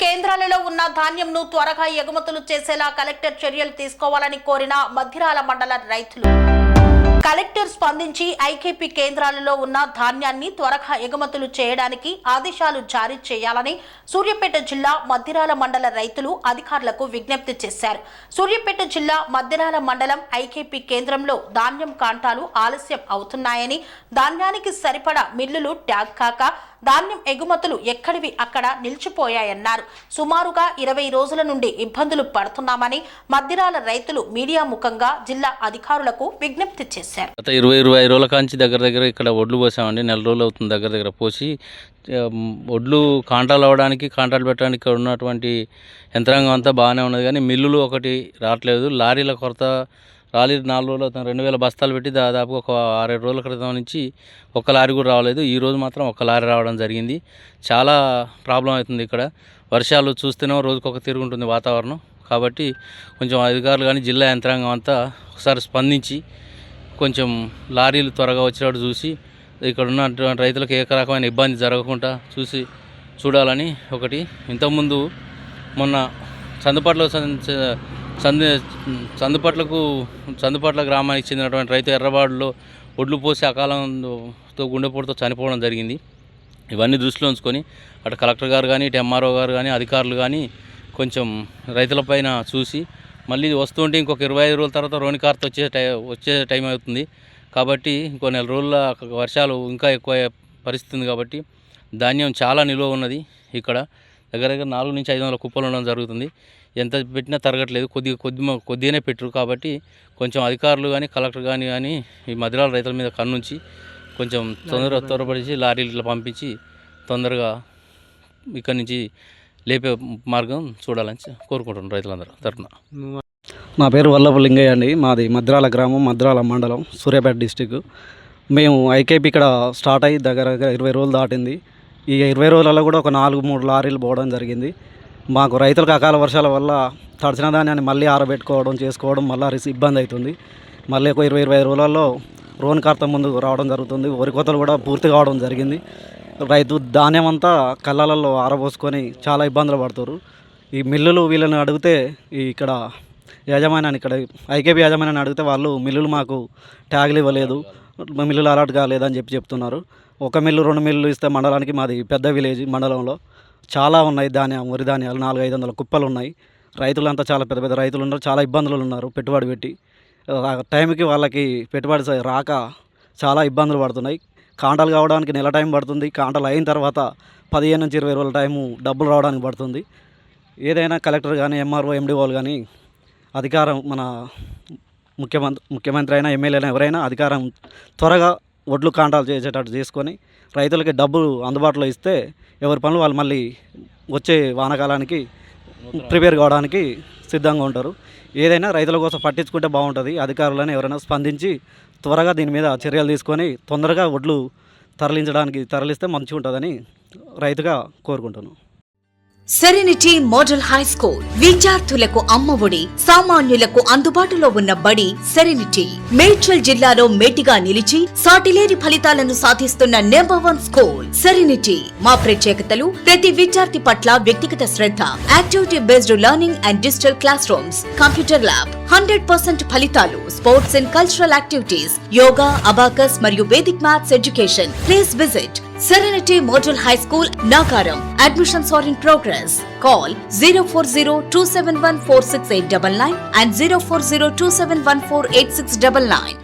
కేంద్రాలలో ఉన్న ధాన్యంను త్వరగా ఎగుమతులు చేసేలా కలెక్టర్ చర్యలు తీసుకోవాలని కోరిన మద్దిరాల మండల రైతులు. కలెక్టర్ స్పందించి ఐకేపీ కేంద్రాలలో ఉన్న ధాన్యాన్ని త్వరగా ఎగుమతులు చేయడానికి ఆదేశాలు జారీ చేయాలని సూర్యాపేట జిల్లా మద్దిరాల మండల రైతులు అధికారులకు విజ్ఞప్తి చేశారు. సూర్యాపేట జిల్లా మద్దిరాల మండలం ఐకేపీ కేంద్రంలో ధాన్యం కాంటాలు ఆలస్యం అవుతున్నాయని, ధాన్యానికి సరిపడా మిల్లులు ట్యాగ్ కాక ధాన్యం ఎగుమతులు ఎక్కడివి అక్కడ నిలిచిపోయాయన్నారు. సుమారుగా 20 రోజుల నుండి ఇబ్బందులు పడుతున్నామని మద్దిరాల రైతులు మీడియా ముఖంగా జిల్లా అధికారులకు విజ్ఞప్తి చేశారు. గత 20 రోజుల కాంచి దగ్గర ఇక్కడ ఒడ్లు పోసామండి. 4 రోజులు అవుతుంది దగ్గర పోసి. ఒడ్లు కాంటాలు అవడానికి, కాంటాలు పెట్టడానికి ఇక్కడ ఉన్నటువంటి యంత్రాంగం అంతా బాగానే ఉన్నది, కానీ మిల్లులు ఒకటి రావట్లేదు. లారీల కొరత. లారీ 4 రోజులు అవుతుంది. 2000 బస్తాలు పెట్టి దాదాపు ఒక 6-7 రోజుల క్రితం నుంచి ఒక్క లారీ కూడా రావలేదు. ఈ రోజు మాత్రం ఒక్క లారీ రావడం జరిగింది. చాలా ప్రాబ్లం అవుతుంది ఇక్కడ. వర్షాలు చూస్తేనే రోజుకొక తిరుగుంటుంది వాతావరణం. కాబట్టి కొంచెం అధికారులు కానీ జిల్లా యంత్రాంగం అంతా ఒకసారి స్పందించి కొంచెం లారీలు త్వరగా వచ్చేటట్టు చూసి ఇక్కడ ఉన్నటువంటి రైతులకు ఏ రకమైన ఇబ్బంది జరగకుండా చూడాలని ఒకటి. ఇంతకుముందు మొన్న చందుపట్ల గ్రామానికి చెందినటువంటి రైతు ఎర్రబాడులో ఒడ్లు పోసి అకాలంతో గుండెపోటుతో చనిపోవడం జరిగింది. ఇవన్నీ దృష్టిలో ఉంచుకొని అటు కలెక్టర్ గారు కానీ, ఇటు ఎంఆర్ఓ గారు కానీ, అధికారులు కానీ కొంచెం రైతులపైన చూసి మళ్ళీ వస్తుంటే ఇంకొక 25 రోజుల తర్వాత రోనికార్త వచ్చే టైం అవుతుంది. కాబట్టి ఇంకో 4 రోజుల వర్షాలు ఇంకా ఎక్కువ పరిస్థితి ఉంది. కాబట్టి ధాన్యం చాలా నిల్వ ఉన్నది. ఇక్కడ దగ్గర 400 నుంచి 500 కుప్పలు ఉండడం జరుగుతుంది. ఎంత పెట్టినా తరగట్లేదు. కొద్దిగానే పెట్టరు. కాబట్టి కొంచెం అధికారులు కానీ, కలెక్టర్ కానీ ఈ మద్దిరాల రైతుల మీద కన్నుంచి కొంచెం త్వరపడిచి లారీలు పంపించి తొందరగా ఇక్కడి నుంచి లేపే మార్గం చూడాలని కోరుకుంటున్నాను రైతులందరూ తరఫున. నా పేరు వల్లపు లింగయ్య అండి. మాది మద్దిరాల గ్రామం, మద్దిరాల మండలం, సూర్యాపేట డిస్టిక్. మేము ఐకేపీ ఇక్కడ స్టార్ట్ అయ్యి దగ్గర 20 రోజులు దాటింది. ఈ 20 రోజులలో కూడా ఒక 4-3 లారీలు పోవడం జరిగింది. మాకు రైతులకు అకాల వర్షాల వల్ల తడిచిన ధాన్యాన్ని మళ్ళీ ఆరబెట్టుకోవడం చేసుకోవడం మళ్ళీ ఇబ్బంది అవుతుంది. మళ్ళీ ఒక 20-25 రోజులలో రోనికార్త ముందు రావడం జరుగుతుంది. వరి కోతలు కూడా పూర్తి కావడం జరిగింది. రైతు ధాన్యం అంతా కళ్ళలలో ఆరబోసుకొని చాలా ఇబ్బందులు పడుతారు. ఈ మిల్లులు వీళ్ళని అడిగితే ఇక్కడ యాజమాన్యాన్ని, ఇక్కడ ఐకేపీ యాజమాన్యాన్ని అడిగితే వాళ్ళు మిల్లులు మాకు ట్యాగులు ఇవ్వలేదు, మిల్లులు అలాట్ కాలేదని చెప్తున్నారు. ఒక మిల్లు 2 మిల్లులు ఇస్తే మండలానికి, మాది పెద్ద విలేజ్, మండలంలో చాలా ఉన్నాయి వరి ధాన్యాలు 400-500 కుప్పలు ఉన్నాయి. రైతులంతా చాలా పెద్ద రైతులు ఉన్నారు. చాలా ఇబ్బందులు ఉన్నారు. పెట్టుబడి పెట్టి టైంకి వాళ్ళకి పెట్టుబడి రాక చాలా ఇబ్బందులు పడుతున్నాయి. కాంటాలు కావడానికి నెల టైం పడుతుంది. కాంటాలు అయిన తర్వాత 15 నుంచి 20 రోజుల టైము డబ్బులు రావడానికి పడుతుంది. ఏదైనా కలెక్టర్ కానీ, ఎంఆర్ఓ, ఎండిఓలు కానీ అధికారం, మన ముఖ్యమంత్రి అయినా, ఎమ్మెల్యే అయినా ఎవరైనా అధికారం త్వరగా ఒడ్లు కాంటాలు చేసేటట్టు చేసుకొని రైతులకి డబ్బులు అందుబాటులో ఇస్తే ఎవరి పనులు వాళ్ళు మళ్ళీ వచ్చే వానాకాలానికి ప్రిపేర్ కావడానికి సిద్ధంగా ఉంటారు. ఏదైనా రైతుల కోసం పట్టించుకుంటే బాగుంటుంది. అధికారులను ఎవరైనా స్పందించి త్వరగా దీని మీద చర్యలు తీసుకొని తొందరగా ఒడ్లు తరలిస్తే మంచిగా ఉంటుందని రైతుగా కోరుకుంటున్నాను. సెరెనిటీ మోడల్ హై స్కూల్ విద్యార్థులకు అమ్మఒడి, సామాన్యులకు అందుబాటులో ఉన్న బడి సెరెనిటీ. మేడ్చల్ జిల్లాలో మేటిగా నిలిచి సాటిలేని ఫలితాలను సాధిస్తున్న నంబర్ 1 స్కూల్ సెరెనిటీ. మా ప్రత్యేకతలు: ప్రతి విద్యార్థి పట్ల వ్యక్తిగత శ్రద్ధ, activity based learning and digital classrooms, computer lab, 100% ఫలితాలు, sports and cultural activities, yoga, abacus మరియు Vedic maths education. Please visit Serenity Model High School, Nagaram. Admissions are in progress. Call 040-271-46899 and 040-271-48699.